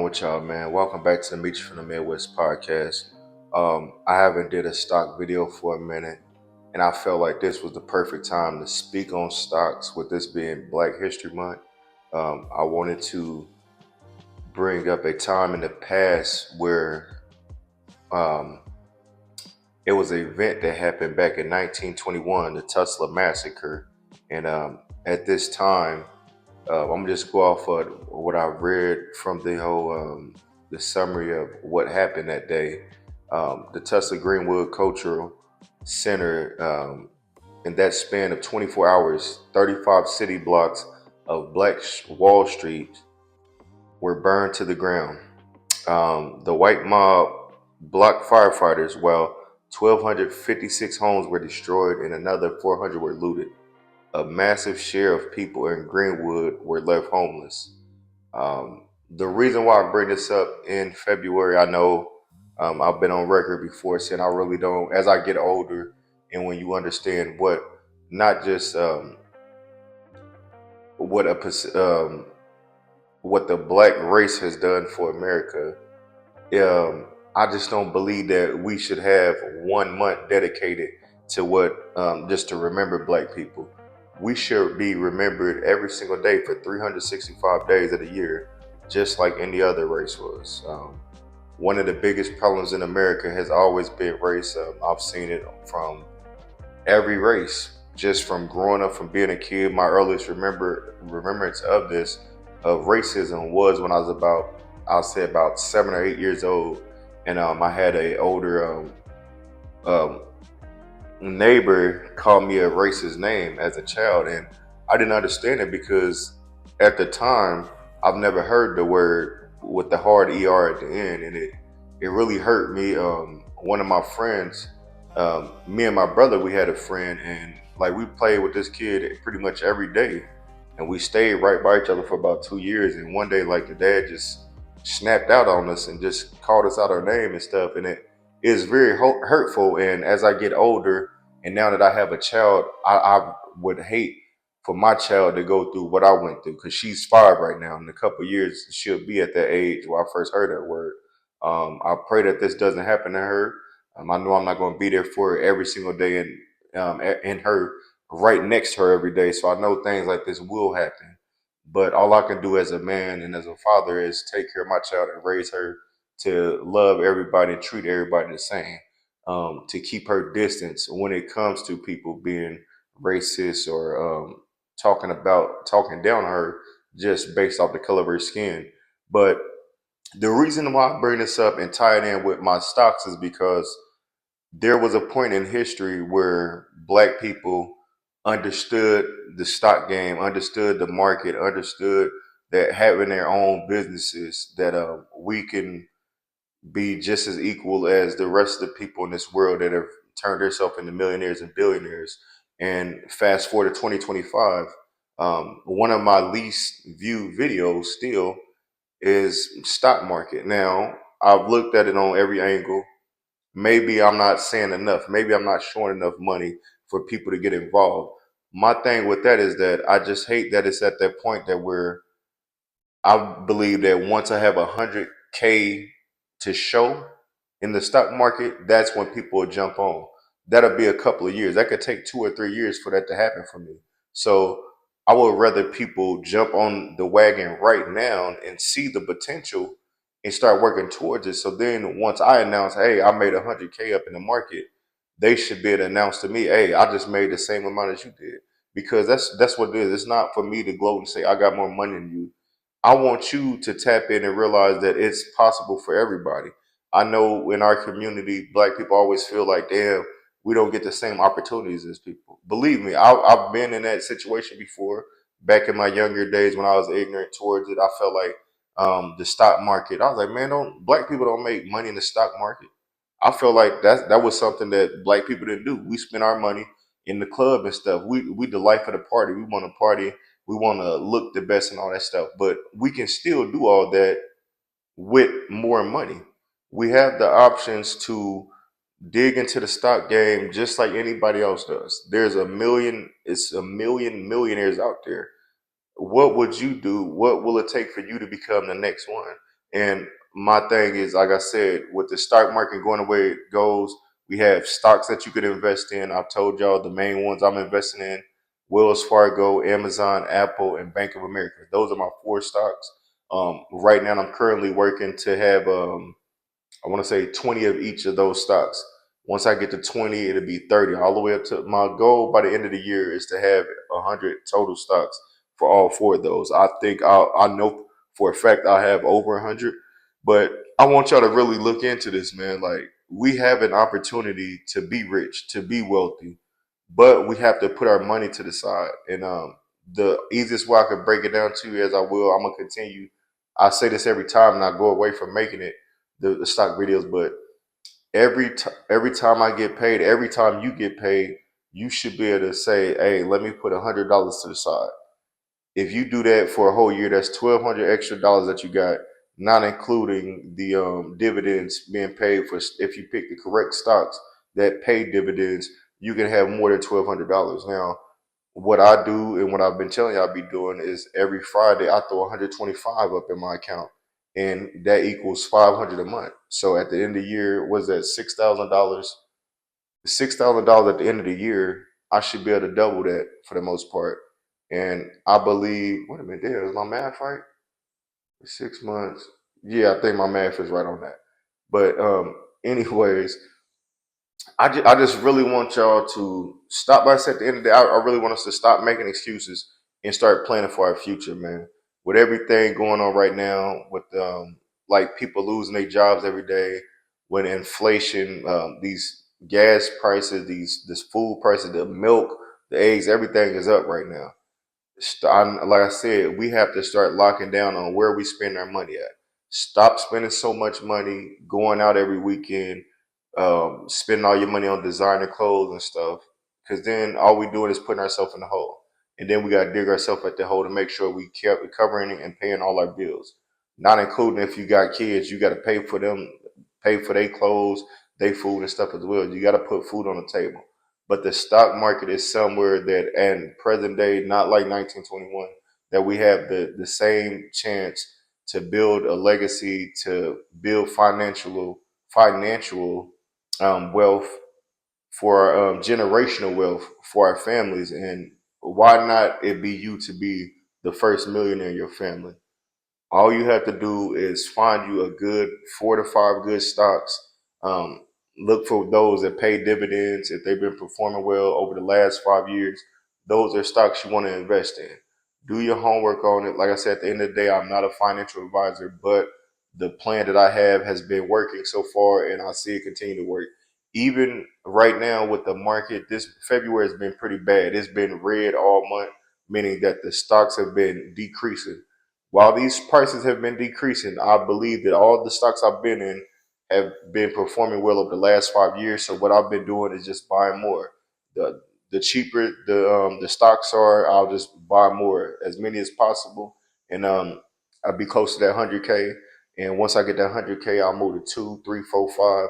With y'all, man? Welcome back to the Meet You from the Midwest podcast. I haven't did a stock video for a minute, and I felt like this was the perfect time to speak on stocks. With this being Black History Month, I wanted to bring up a time in the past where um, it was an event that happened back in 1921, the Tulsa Massacre, and at this time. I'm just go off of what I read from the summary of what happened that day. The Tulsa Greenwood Cultural Center, in that span of 24 hours, 35 city blocks of Black Wall Street were burned to the ground. The white mob blocked firefighters while 1,256 homes were destroyed and another 400 were looted. A massive share of people in Greenwood were left homeless. The reason why I bring this up in February, I know I've been on record before saying I really don't, as I get older, and when you understand what not just what a what the black race has done for America, I just don't believe that we should have 1 month dedicated to what just to remember black people. We should be remembered every single day for 365 days of the year, just like any other race was. One of the biggest problems in America has always been race. I've seen it from every race, just from growing up, from being a kid. My earliest remembrance of this of racism was when I was about, I'll say about 7 or 8 years old, and I had a older um, neighbor call me a racist name as a child, and I didn't understand it because at the time I've never heard the word with the hard er at the end, and it really hurt me. One of my friends, me and my brother, we had a friend, and like we played with this kid pretty much every day, and we stayed right by each other for about 2 years. And one day, like the dad just snapped out on us and just called us out our name and stuff, and it is very hurtful. And as I get older, and now that I have a child, I would hate for my child to go through what I went through because she's 5 right now. In a couple of years, she'll be at that age where I first heard that word. I pray that this doesn't happen to her. I know I'm not going to be there for her every single day and in her right next to her every day. So I know things like this will happen. But all I can do as a man and as a father is take care of my child and raise her to love everybody and treat everybody the same. To keep her distance when it comes to people being racist or talking down on her just based off the color of her skin. But the reason why I bring this up and tie it in with my stocks is because there was a point in history where black people understood the stock game, understood the market, understood that having their own businesses, that we can be just as equal as the rest of the people in this world that have turned themselves into millionaires and billionaires. And fast forward to 2025, one of my least viewed videos still is stock market. Now, I've looked at it on every angle. Maybe I'm not saying enough. Maybe I'm not showing enough money for people to get involved. My thing with that is that I just hate that it's at that point that I believe that once I have 100K to show in the stock market, that's when people will jump on. That'll be a couple of years. That could take 2 or 3 years for that to happen for me. So I would rather people jump on the wagon right now and see the potential and start working towards it. So then once I announce, hey, I made 100K up in the market, they should be able to announce to me, hey, I just made the same amount as you did. Because that's what it is. It's not for me to gloat and say I got more money than you. I want you to tap in and realize that it's possible for everybody. I know in our community, black people always feel like, damn, we don't get the same opportunities as people. Believe me, I've been in that situation before. Back in my younger days when I was ignorant towards it, I felt like the stock market. I was like, man, don't black people don't make money in the stock market. I feel like that was something that black people didn't do. We spend our money in the club and stuff. We the life of the party. We want to party. We want to look the best and all that stuff. But we can still do all that with more money. We have the options to dig into the stock game just like anybody else does. It's a million millionaires out there. What would you do? What will it take for you to become the next one? And my thing is, like I said, with the stock market going the way it goes, we have stocks that you could invest in. I've told y'all the main ones I'm investing in: Wells Fargo, Amazon, Apple, and Bank of America. Those are my four stocks. Right now, I'm currently working to have I want to say 20 of each of those stocks. Once I get to 20, it'll be 30, all the way up to my goal by the end of the year is to have 100 total stocks for all four of those. I think I know for a fact I'll have over 100, but I want y'all to really look into this, man. Like, we have an opportunity to be rich, to be wealthy, but we have to put our money to the side. And the easiest way I could break it down to you, as I will, I'm gonna continue. I say this every time, and I go away from making it the stock videos, but every time I get paid, every time you get paid, you should be able to say, "Hey, let me put $100 to the side." If you do that for a whole year, that's 1,200 extra dollars that you got, not including the dividends being paid for. If you pick the correct stocks that pay dividends, you can have more than $1,200. Now, what I do and what I've been telling y'all I be doing is every Friday I throw 125 up in my account, and that equals 500 a month. So at the end of the year, was that $6,000? $6,000 at the end of the year, I should be able to double that for the most part. And I believe, wait a minute, there is my math right? 6 months. Yeah, I think my math is right on that. But anyways, I just really want y'all to stop by us at the end of the day. I really want us to stop making excuses and start planning for our future, man. With everything going on right now, with like people losing their jobs every day, with inflation, these gas prices, this food prices, the milk, the eggs, everything is up right now. Like I said, we have to start locking down on where we spend our money at. Stop spending so much money going out every weekend, spending all your money on designer clothes and stuff. Because then all we doing is putting ourselves in the hole, and then we got to dig ourselves at the hole to make sure we kept covering and paying all our bills. Not including if you got kids, you got to pay for them, pay for their clothes, their food and stuff as well. You got to put food on the table. But the stock market is somewhere that, and present day, not like 1921, that we have the same chance to build a legacy, to build financial wealth for our generational wealth for our families. And why not it be you to be the first millionaire in your family? All you have to do is find you a good 4 to 5 good stocks. Um, Look for those that pay dividends. If they've been performing well over the last 5 years, those are stocks you want to invest in. Do your homework on it. Like I said, at the end of the day, I'm not a financial advisor, but the plan that I have has been working so far, and I see it continue to work. Even right now with the market, this February has been pretty bad. It's been red all month, meaning that the stocks have been decreasing. While these prices have been decreasing, I believe that all the stocks I've been in have been performing well over the last 5 years. So what I've been doing is just buying more. The the cheaper the stocks are, I'll just buy more, as many as possible, and I'll be close to that 100K. And once I get that 100K, I'll move to two, three, four, five.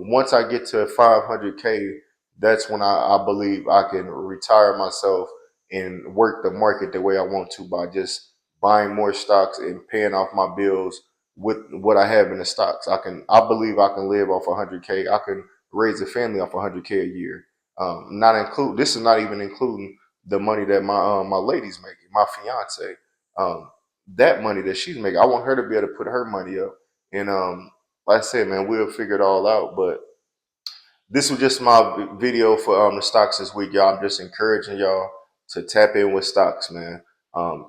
Once I get to 500K, that's when I believe I can retire myself and work the market the way I want to by just buying more stocks and paying off my bills with what I have in the stocks. I believe I can live off 100K. I can raise a family off 100K a year. Not include This is not even including the money that my lady's making, my fiance. Um, that money that she's making, I want her to be able to put her money up. And like I said, man, we'll figure it all out. But this was just my video for the stocks this week, y'all. I'm just encouraging y'all to tap in with stocks, man.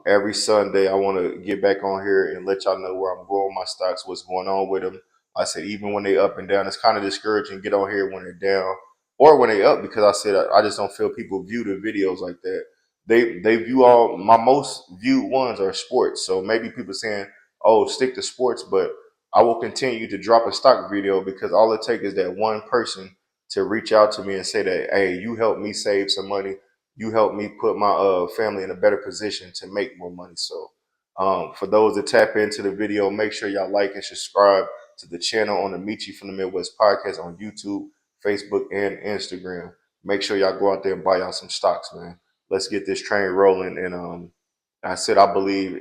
Every Sunday, I want to get back on here and let y'all know where I'm going with my stocks, what's going on with them. I said, even when they up and down, it's kind of discouraging. Get on here when they're down or when they up, because I said I just don't feel people view the videos like that. They view all my most viewed ones are sports. So maybe people saying, "Oh, stick to sports," but I will continue to drop a stock video because all it takes is that one person to reach out to me and say that, hey, you helped me save some money. You helped me put my family in a better position to make more money. So for those that tap into the video, make sure y'all like and subscribe to the channel on the Meet You from the Midwest podcast on YouTube, Facebook, and Instagram. Make sure y'all go out there and buy y'all some stocks, man. Let's get this train rolling. And I said I believe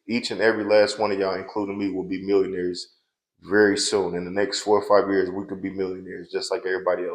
each and every last one of y'all, including me, will be millionaires very soon. In the next 4 or 5 years, we could be millionaires just like everybody else.